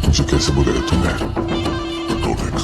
तुझे कैसे बुलाया तूने? रोलेक्स।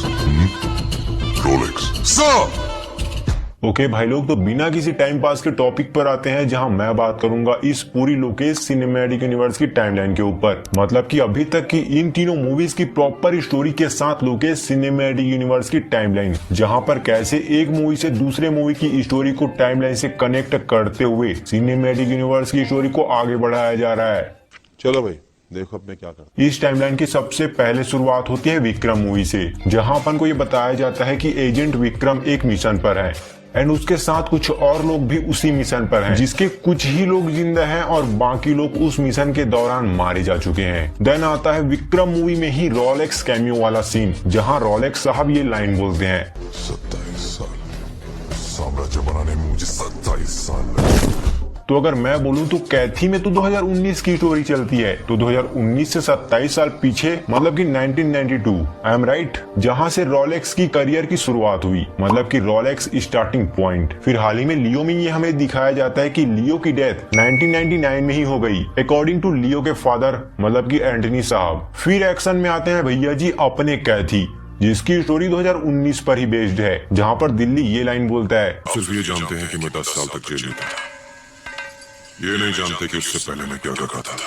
Rolex sir. ओके भाई लोग, तो बिना किसी टाइम पास के टॉपिक पर आते हैं, जहां मैं बात करूंगा इस पूरी लोकेश सिनेमैटिक यूनिवर्स की टाइमलाइन के ऊपर। मतलब कि अभी तक की इन तीनों मूवीज की प्रॉपर स्टोरी के साथ लोकेश सिनेमैटिक यूनिवर्स की टाइमलाइन, जहां पर कैसे एक मूवी से दूसरे मूवी की स्टोरी को टाइमलाइन से कनेक्ट करते हुए सिनेमैटिक यूनिवर्स की स्टोरी को आगे बढ़ाया जा रहा है। चलो भाई देखो अब मैं क्या करता। इस टाइमलाइन की सबसे पहले शुरुआत होती है विक्रम मूवी से, जहां अपन को ये बताया जाता है कि एजेंट विक्रम एक मिशन पर है एंड उसके साथ कुछ और लोग भी उसी मिशन पर हैं, जिसके कुछ ही लोग जिंदा हैं और बाकी लोग उस मिशन के दौरान मारे जा चुके हैं। देन आता है विक्रम मूवी में ही रोलेक्स कैमियो वाला सीन, जहां रोलेक्स साहब ये लाइन बोलते हैं, 27 साल साम्राज्य बनाने में मुझे 27 साल लगे। तो अगर मैं बोलूं तो कैथी में तो 2019 की स्टोरी चलती है, तो 2019 से 27 साल पीछे मतलब कि 1992, आई एम राइट, जहां से रोलेक्स की करियर की शुरुआत हुई, मतलब कि रोलेक्स स्टार्टिंग पॉइंट। फिर हाल ही में लियो में ये हमें दिखाया जाता है कि लियो की डेथ 1999 में ही हो गई, अकॉर्डिंग टू लियो के फादर मतलब कि एंटनी साहब। फिर एक्शन में आते हैं भैया जी अपने कैथी, जिसकी स्टोरी 2019 पर ही बेस्ड है, जहां पर दिल्ली ये लाइन बोलता है, सिर्फ ये जानते हैं कि मैं 10 साल तक जेल में था, ये नहीं जानते कि उससे पहले मैं क्या कर रहा था।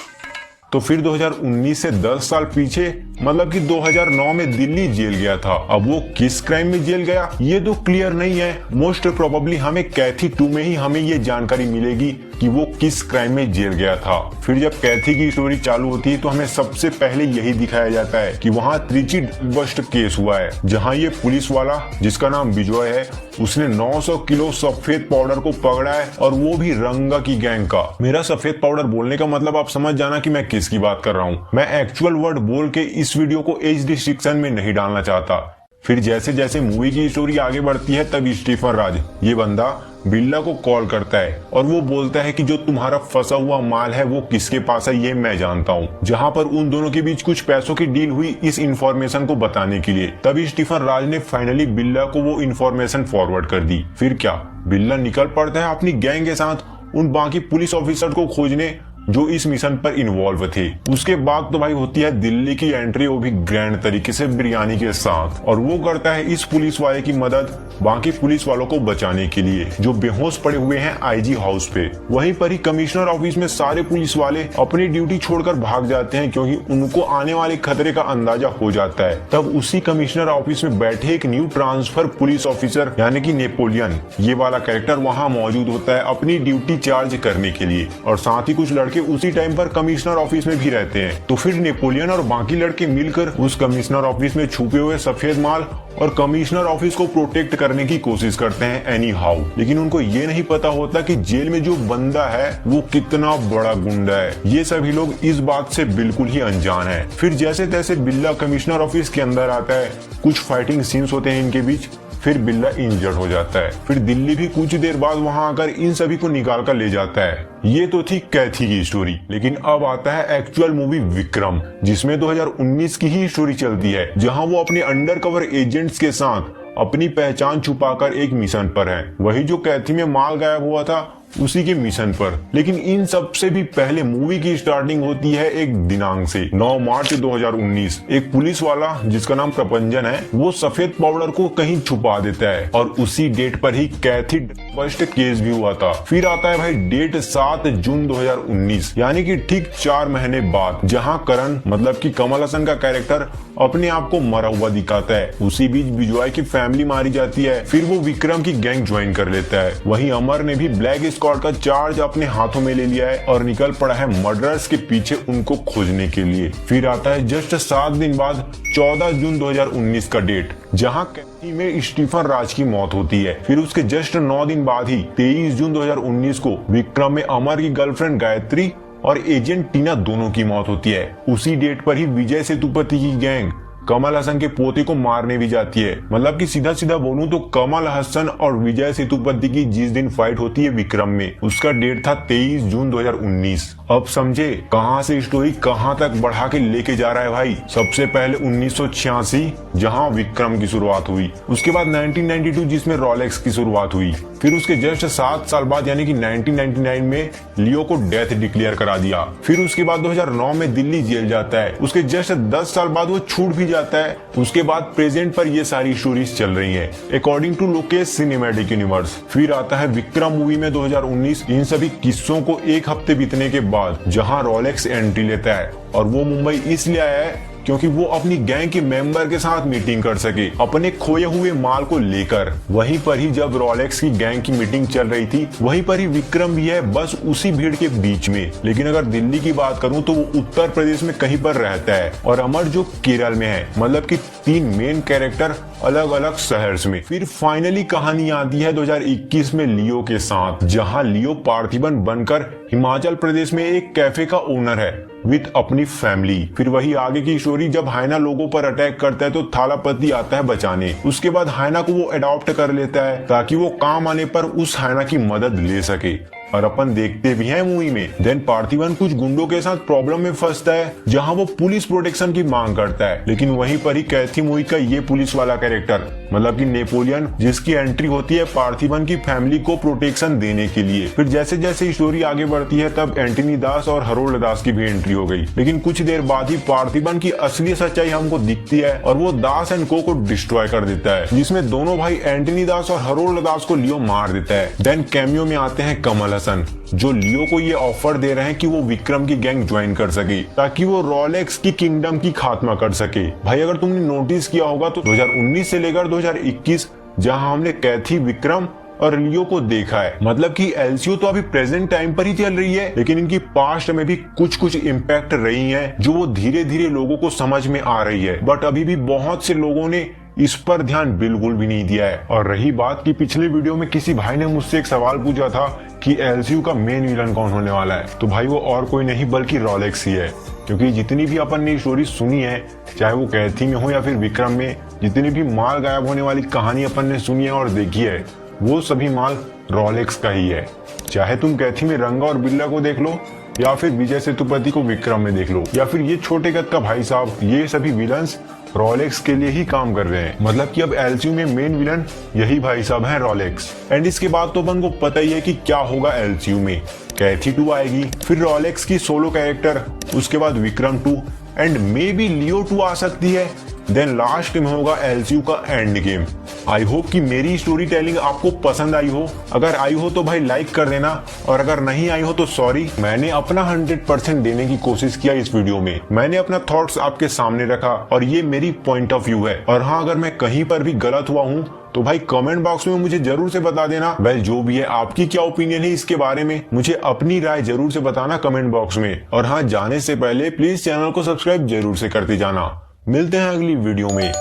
तो फिर 2019 से 10 साल पीछे मतलब कि 2009 में दिल्ली जेल गया था। अब वो किस क्राइम में जेल गया ये तो क्लियर नहीं है। मोस्ट प्रोबेबली हमें कैथी 2 में ही हमें ये जानकारी मिलेगी कि वो किस क्राइम में जेल गया था। फिर जब कैथी की स्टोरी चालू होती है तो हमें सबसे पहले यही दिखाया जाता है कि वहाँ त्रिची बस्ट केस हुआ है, जहाँ ये पुलिस वाला जिसका नाम विजय है, उसने 900 किलो सफेद पाउडर को पकड़ा है, और वो भी रंगा की गैंग का। मेरा सफेद पाउडर बोलने का मतलब आप समझ जाना कि मैं किसकी बात कर रहा हूँ। मैं एक्चुअल वर्ड बोल के इस वीडियो को एज रिस्ट्रिक्शन में नहीं डालना चाहता। फिर जैसे जैसे मूवी की स्टोरी आगे बढ़ती है तब स्टीफन राज ये बंदा बिल्ला को कॉल करता है और वो बोलता है कि जो तुम्हारा फंसा हुआ माल है वो किसके पास है ये मैं जानता हूँ, जहाँ पर उन दोनों के बीच कुछ पैसों की डील हुई इस इंफॉर्मेशन को बताने के लिए। तभी स्टीफन राज ने फाइनली बिल्ला को वो इंफॉर्मेशन फॉरवर्ड कर दी। फिर क्या, बिल्ला निकल पड़ता है अपनी गैंग के साथ उन बाकी पुलिस ऑफिसर को खोजने जो इस मिशन पर इन्वॉल्व थे। उसके बाद तो भाई होती है दिल्ली की एंट्री, वो भी ग्रैंड तरीके से बिरयानी के साथ, और वो करता है इस पुलिस वाले की मदद बाकी पुलिस वालों को बचाने के लिए जो बेहोश पड़े हुए हैं आईजी हाउस पे। वहीं पर ही कमिश्नर ऑफिस में सारे पुलिस वाले अपनी ड्यूटी छोड़कर भाग जाते हैं क्योंकि उनको आने वाले खतरे का अंदाजा हो जाता है। तब उसी कमिश्नर ऑफिस में बैठे एक न्यू ट्रांसफर पुलिस ऑफिसर यानी कि नेपोलियन ये वाला कैरेक्टर वहाँ मौजूद होता है अपनी ड्यूटी चार्ज करने के लिए, और साथ ही कुछ लड़के उसी टाइम पर कमिश्नर ऑफिस में भी रहते हैं। तो फिर नेपोलियन और बाकी लड़के मिलकर उस कमिश्नर ऑफिस में छुपे हुए सफेद माल और कमिश्नर ऑफिस को प्रोटेक्ट करने की कोशिश करते हैं एनी हाउ। लेकिन उनको ये नहीं पता होता कि जेल में जो बंदा है वो कितना बड़ा गुंडा है। ये सभी लोग इस बात से बिल्कुल ही अनजान है। फिर जैसे तैसे बिल्ला कमिश्नर ऑफिस के अंदर आता है, कुछ फाइटिंग सीन्स होते हैं इनके बीच, फिर बिल्ला इंजर्ड हो जाता है। फिर दिल्ली भी कुछ देर बाद वहां आकर इन सभी को निकाल कर ले जाता है। ये तो थी कैथी की स्टोरी, लेकिन अब आता है एक्चुअल मूवी विक्रम, जिसमें 2019 की ही स्टोरी चलती है, जहां वो अपने अंडरकवर एजेंट्स के साथ अपनी पहचान छुपाकर एक मिशन पर है, वही जो कैथी में माल गायब हुआ था उसी के मिशन पर। लेकिन इन सब से भी पहले मूवी की स्टार्टिंग होती है एक दिनांक से, 9 मार्च 2019। एक पुलिस वाला जिसका नाम प्रपंजन है वो सफेद पाउडर को कहीं छुपा देता है, और उसी डेट पर ही कैथी फर्स्ट केस भी हुआ था। फिर आता है भाई डेट 7 जून 2019, यानी कि ठीक 4 महीने बाद, जहां करण मतलब कि कमल हसन का कैरेक्टर अपने आप को मरा हुआ दिखाता है। उसी बीच विजय की फैमिली मारी जाती है। फिर वो विक्रम की गैंग ज्वाइन कर लेता है। वहीं अमर ने भी ब्लैक स्क्वाड का चार्ज अपने हाथों में ले लिया है और निकल पड़ा है मर्डरर्स के पीछे उनको खोजने के लिए। फिर आता है जस्ट 7 दिन बाद 14 जून 2019 का डेट, जहां कैथी में स्टीफन राज की मौत होती है। फिर उसके जस्ट 9 दिन बाद ही 23 जून 2019 को विक्रम में अमर की गर्लफ्रेंड गायत्री और एजेंट टीना दोनों की मौत होती है। उसी डेट पर ही विजय सेतुपति की गैंग कमल हसन के पोते को मारने भी जाती है। मतलब कि सीधा सीधा बोलूं तो कमल हसन और विजय सेतुपति की जिस दिन फाइट होती है विक्रम में, उसका डेट था 23 जून 2019। अब समझे कहां से स्टोरी कहां तक बढ़ा के लेके जा रहा है भाई। सबसे पहले 1986 जहां विक्रम की शुरुआत हुई, उसके बाद 1992 जिसमें रोलेक्स की शुरुआत हुई, फिर उसके जस्ट 7 साल बाद यानी कि 1999 में लियो को डेथ डिक्लेयर करा दिया। फिर उसके बाद 2009 में दिल्ली जेल जाता है, उसके जस्ट 10 साल बाद वो छूट भी जाता है। उसके बाद प्रेजेंट पर ये सारी स्टोरीज चल रही हैं according to Lokesh cinematic universe. फिर आता है विक्रम मूवी में 2019। इन सभी किस्सों को एक हफ्ते बीतने के बाद जहां रोलेक्स एंट्री लेता है, और वो मुंबई इसलिए आया है क्योंकि वो अपनी गैंग के मेंबर के साथ मीटिंग कर सके अपने खोए हुए माल को लेकर। वहीं पर ही जब रोलेक्स की गैंग की मीटिंग चल रही थी, वहीं पर ही विक्रम भी है, बस उसी भीड़ के बीच में। लेकिन अगर दिल्ली की बात करूं तो वो उत्तर प्रदेश में कहीं पर रहता है और अमर जो केरल में है। मतलब कि 3 मेन कैरेक्टर अलग अलग शहर में। फिर फाइनली कहानी आती है 2021 में लियो के साथ, जहां लियो पार्थिबन बनकर हिमाचल प्रदेश में एक कैफे का ओनर है विद अपनी फैमिली। फिर वही आगे की स्टोरी, जब हाइना लोगों पर अटैक करता है तो थालापति आता है बचाने। उसके बाद हाइना को वो अडॉप्ट कर लेता है ताकि वो काम आने पर उस हाइना की मदद ले सके। और अपन देखते भी हैं मूवी में देन पार्थिबन कुछ गुंडों के साथ प्रॉब्लम में फंसता है जहां वो पुलिस प्रोटेक्शन की मांग करता है। लेकिन वहीं पर ही कैथी मूवी का ये पुलिस वाला कैरेक्टर, मतलब कि नेपोलियन, जिसकी एंट्री होती है पार्थिबन की फैमिली को प्रोटेक्शन देने के लिए। फिर जैसे जैसे स्टोरी आगे बढ़ती है तब एंटनी दास और हरोल्ड दास की भी एंट्री हो गई। लेकिन कुछ देर बाद ही पार्थिबन की असली सच्चाई हमको दिखती है और वो दास एंड को डिस्ट्रॉय कर देता है, जिसमें दोनों भाई एंटनी दास और हरोल्ड दास को लियो मार देता है। देन कैमियो में आते हैं कमल हसन, जो लियो को ये ऑफर दे रहे हैं कि वो विक्रम की गैंग ज्वाइन कर सके ताकि वो रोलेक्स की किंगडम की खात्मा कर सके। भाई अगर तुमने नोटिस किया होगा तो 2019 से लेकर 2021 जहां हमने कैथी, विक्रम और लियो को देखा है, मतलब कि एलसीयू तो अभी प्रेजेंट टाइम पर ही चल रही है, लेकिन इनकी पास्ट में भी कुछ इम्पैक्ट रही है जो वो धीरे धीरे लोगों को समझ में आ रही है। बट अभी भी बहुत से लोगों ने इस पर ध्यान बिल्कुल भी नहीं दिया है। और रही बात कि पिछले वीडियो में किसी भाई ने मुझसे एक सवाल पूछा था कि एलसीयू का मेन विलन कौन होने वाला है, तो भाई वो और कोई नहीं बल्कि रोलेक्स ही है। क्योंकि जितनी भी अपन ने स्टोरी सुनी है, चाहे वो कैथी में हो या फिर विक्रम में, जितनी भी माल गायब होने वाली कहानी अपन ने सुनी है और देखी है, वो सभी माल रोलेक्स का ही है। चाहे तुम कैथी में रंगा और बिल्ला को देख लो, या फिर विजय सेतुपति को विक्रम में देख लो, या फिर ये छोटे कद का भाई साहब, ये सभी विलन्स रोलेक्स के लिए ही काम कर रहे हैं। मतलब कि अब एलसीयू में मेन विलन यही भाई साहब हैं, रोलेक्स। एंड इसके बाद तो अपन को पता ही है कि क्या होगा एलसीयू में। कैथी 2 आएगी, फिर रोलेक्स की सोलो कैरेक्टर, उसके बाद विक्रम 2 एंड मे बी लियो 2 आ सकती है। देन लास्ट में होगा एलसीयू का एंड गेम। आई होप कि मेरी स्टोरी टेलिंग आपको पसंद आई हो। अगर आई हो तो भाई लाइक कर देना, और अगर नहीं आई हो तो सॉरी। मैंने अपना 100% देने की कोशिश किया इस वीडियो में। मैंने अपना थॉट्स आपके सामने रखा और ये मेरी पॉइंट ऑफ व्यू है। और हाँ, अगर मैं कहीं पर भी गलत हुआ हूँ तो भाई कमेंट बॉक्स में मुझे जरूर से बता देना। वेल जो भी है, आपकी क्या ओपिनियन है इसके बारे में, मुझे अपनी राय जरूर से बताना कमेंट बॉक्स में। और हाँ, जाने से पहले प्लीज चैनल को सब्सक्राइब जरूर से करते जाना। मिलते हैं अगली वीडियो में।